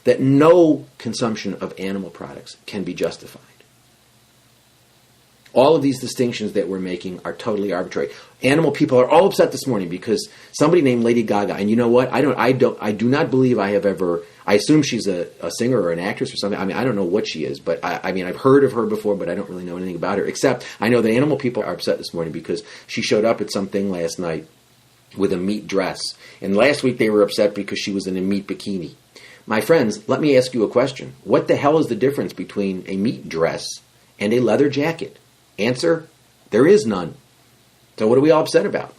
that no consumption of animal products can be justified. All of these distinctions that we're making are totally arbitrary. Animal people are all upset this morning because somebody named Lady Gaga, and you know what? I do not believe I have ever. I assume she's a singer or an actress or something. I mean, I don't know what she is, but I mean, I've heard of her before, but I don't really know anything about her. Except I know that animal people are upset this morning because she showed up at something last night with a meat dress, and last week they were upset because she was in a meat bikini. My friends, let me ask you a question. What the hell is the difference between a meat dress and a leather jacket? Answer, there is none. So what are we all upset about?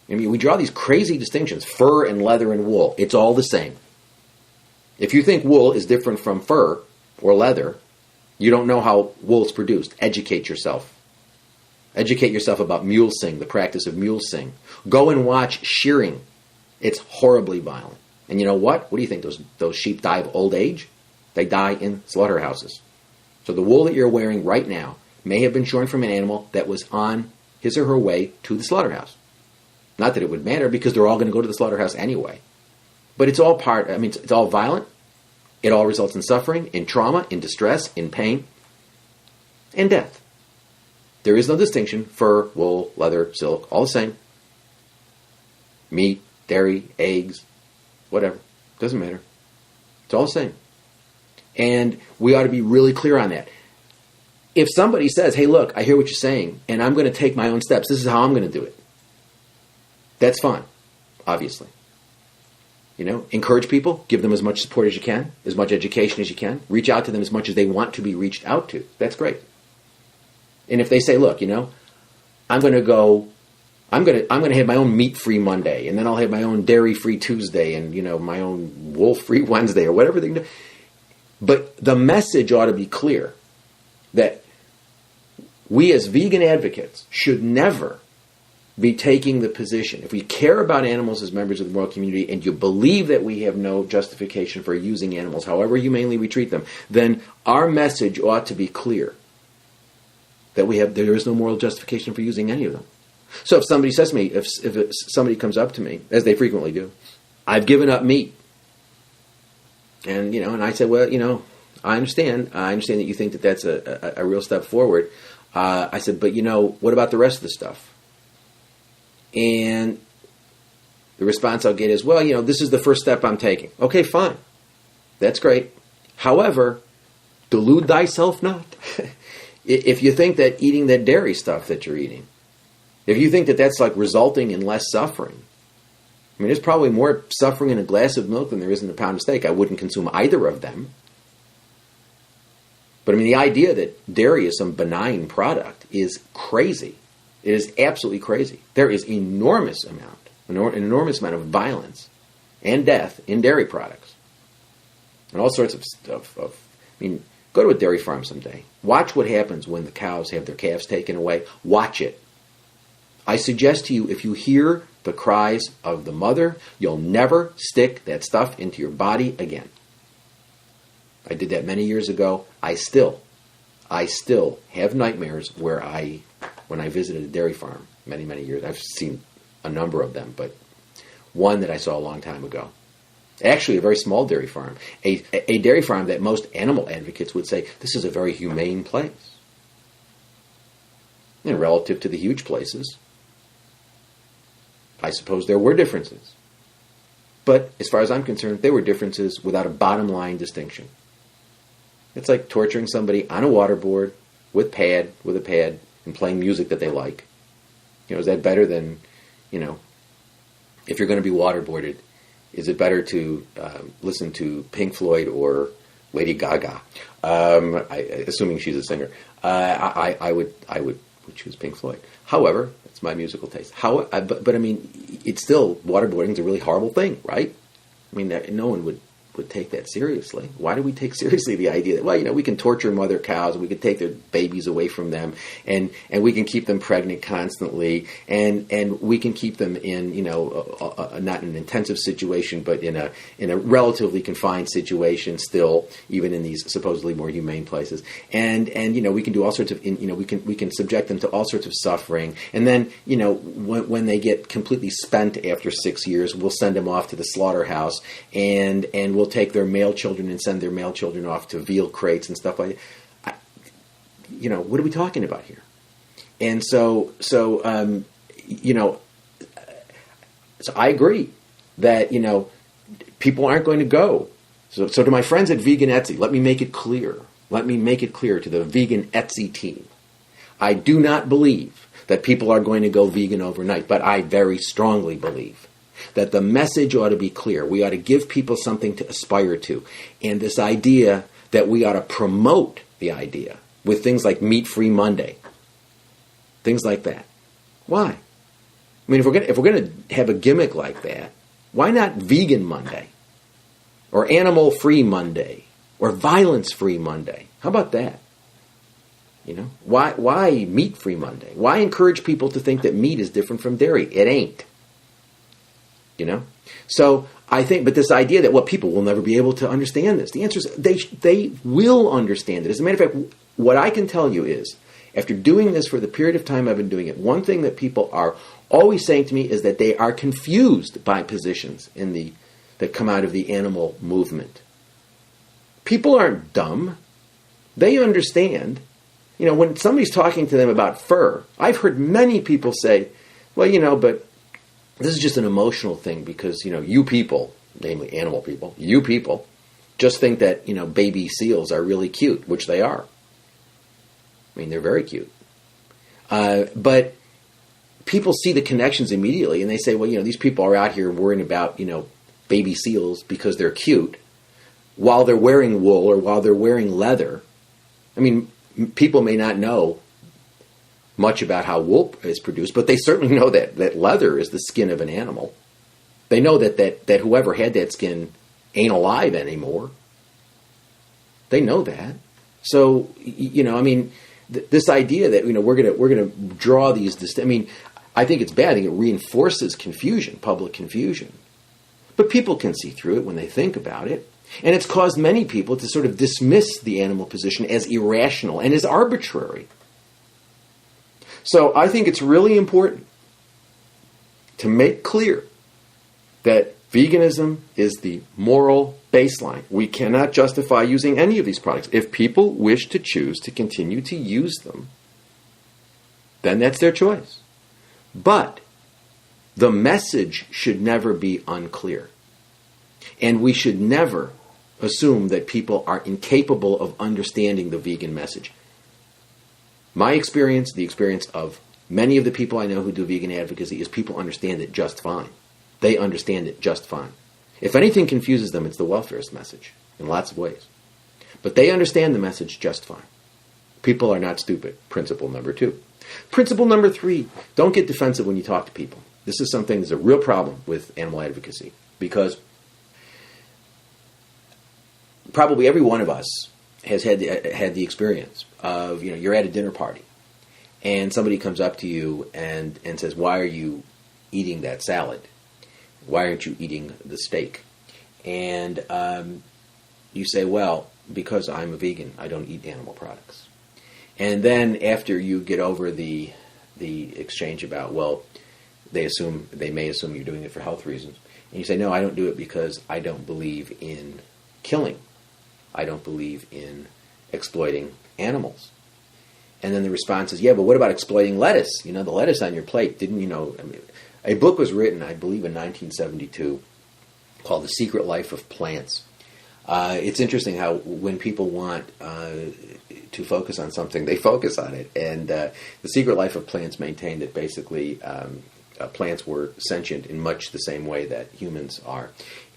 I mean, we draw these crazy distinctions, fur and leather and wool. It's all the same. If you think wool is different from fur or leather, you don't know how wool is produced. Educate yourself. Educate yourself about mulesing, the practice of mulesing. Go and watch shearing. It's horribly violent. And you know what? What do you think? Those sheep die of old age? They die in slaughterhouses. So the wool that you're wearing right now may have been shorn from an animal that was on his or her way to the slaughterhouse. Not that it would matter because they're all going to go to the slaughterhouse anyway. But it's all it's all violent. It all results in suffering, in trauma, in distress, in pain, and death. There is no distinction. Fur, wool, leather, silk, all the same. Meat, dairy, eggs, whatever. Doesn't matter. It's all the same. And we ought to be really clear on that. If somebody says, hey, look, I hear what you're saying, and I'm going to take my own steps, this is how I'm going to do it. That's fine, obviously. You know, encourage people, give them as much support as you can, as much education as you can, reach out to them as much as they want to be reached out to. That's great. And if they say, look, you know, I'm going to have my own meat-free Monday, and then I'll have my own dairy-free Tuesday, and, you know, my own wool-free Wednesday, or whatever they can do. But the message ought to be clear that we as vegan advocates should never be taking the position. If we care about animals as members of the moral community and you believe that we have no justification for using animals, however humanely we treat them, then our message ought to be clear that there is no moral justification for using any of them. So if somebody says to me, if somebody comes up to me, as they frequently do, I've given up meat. And, you know, and I said, well, you know, I understand that you think that that's a real step forward. I said, but, you know, what about the rest of the stuff? And the response I'll get is, well, you know, this is the first step I'm taking. Okay, fine. That's great. However, delude thyself not. If you think that eating that dairy stuff that you're eating, if you think that that's like resulting in less suffering, I mean, there's probably more suffering in a glass of milk than there is in a pound of steak. I wouldn't consume either of them. But I mean, the idea that dairy is some benign product is crazy. It is absolutely crazy. There is an enormous amount of violence and death in dairy products. And all sorts of stuff. I mean, go to a dairy farm someday. Watch what happens when the cows have their calves taken away. Watch it. I suggest to you, if you hear the cries of the mother, you'll never stick that stuff into your body again. I did that many years ago. I still have nightmares when I visited a dairy farm many, many years. I've seen a number of them, but one that I saw a long time ago. Actually, a very small dairy farm. A dairy farm that most animal advocates would say, this is a very humane place. And relative to the huge places, I suppose there were differences. But as far as I'm concerned, there were differences without a bottom line distinction. It's like torturing somebody on a waterboard with a pad, and playing music that they like. You know, is that better than, you know, if you're going to be waterboarded, is it better to listen to Pink Floyd or Lady Gaga? Assuming she's a singer, I would choose Pink Floyd. However, it's my musical taste. But I mean, it's still, waterboarding is a really horrible thing, right? I mean, no one would take that seriously. Why do we take seriously the idea that, well, you know, we can torture mother cows, and we can take their babies away from them, and we can keep them pregnant constantly, and we can keep them in, you know, not in an intensive situation, but in a relatively confined situation still, even in these supposedly more humane places, and you know, we can do all sorts of, you know, we can subject them to all sorts of suffering, and then, you know, when they get completely spent after 6 years, we'll send them off to the slaughterhouse, and we'll will take their male children and send their male children off to veal crates and stuff like that. What are we talking about here? And so I agree that, people aren't going to go. So to my friends at Vegan Etsy, let me make it clear. Let me make it clear to the Vegan Etsy team. I do not believe that people are going to go vegan overnight, but I very strongly believe that the message ought to be clear. We ought to give people something to aspire to. And this idea that we ought to promote the idea with things like Meat-Free Monday, things like that. Why? I mean, if we're going to have a gimmick like that, why not Vegan Monday? Or Animal-Free Monday? Or Violence-Free Monday? How about that? Why Meat-Free Monday? Why encourage people to think that meat is different from dairy? It ain't. So I think, but this idea that, people will never be able to understand this. The answer is they will understand it. As a matter of fact, what I can tell you is, after doing this for the period of time I've been doing it, one thing that people are always saying to me is that they are confused by positions that come out of the animal movement. People aren't dumb. They understand. When somebody's talking to them about fur, I've heard many people say, but this is just an emotional thing because, you people, namely animal people, you people, just think that, baby seals are really cute, which they are. I mean, they're very cute. But people see the connections immediately and they say, these people are out here worrying about, baby seals because they're cute while they're wearing wool or while they're wearing leather. I mean, people may not know much about how wool is produced, but they certainly know that leather is the skin of an animal. They know that whoever had that skin ain't alive anymore. They know that. So, this idea that, we're going to draw these, I think it's bad. I think it reinforces confusion, public confusion. But people can see through it when they think about it. And it's caused many people to sort of dismiss the animal position as irrational and as arbitrary. So I think it's really important to make clear that veganism is the moral baseline. We cannot justify using any of these products. If people wish to choose to continue to use them, then that's their choice. But the message should never be unclear. And we should never assume that people are incapable of understanding the vegan message. My experience, the experience of many of the people I know who do vegan advocacy, is people understand it just fine. They understand it just fine. If anything confuses them, it's the welfarist message in lots of ways. But they understand the message just fine. People are not stupid. Principle number 2. Principle number 3, don't get defensive when you talk to people. This is something that's a real problem with animal advocacy because probably every one of us has had the experience of, you're at a dinner party and somebody comes up to you and says, why are you eating that salad? Why aren't you eating the steak? And you say, well, because I'm a vegan, I don't eat animal products. And then after you get over the exchange about, they may assume you're doing it for health reasons. And you say, no, I don't do it because I don't believe in killing. I don't believe in exploiting animals. And then the response is, yeah, but what about exploiting lettuce? The lettuce on your plate, didn't you know? A book was written, I believe, in 1972 called The Secret Life of Plants. It's interesting how when people want to focus on something, they focus on it. And The Secret Life of Plants maintained that basically plants were sentient in much the same way that humans are,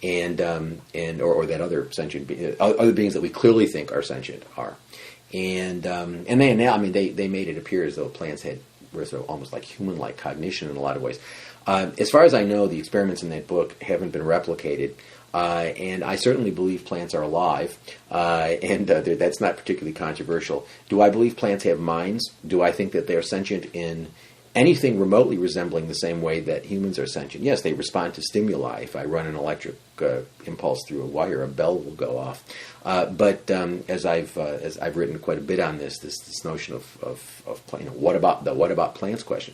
or that other sentient other beings that we clearly think are sentient are. And they now, they made it appear as though plants were sort of almost like human-like cognition in a lot of ways. As far as I know, the experiments in that book haven't been replicated. And I certainly believe plants are alive, and that's not particularly controversial. Do I believe plants have minds? Do I think that they are sentient in anything remotely resembling the same way that humans are sentient? Yes, they respond to stimuli. If I run an electric impulse through a wire, a bell will go off. But as I've written quite a bit on this notion of what about plants question.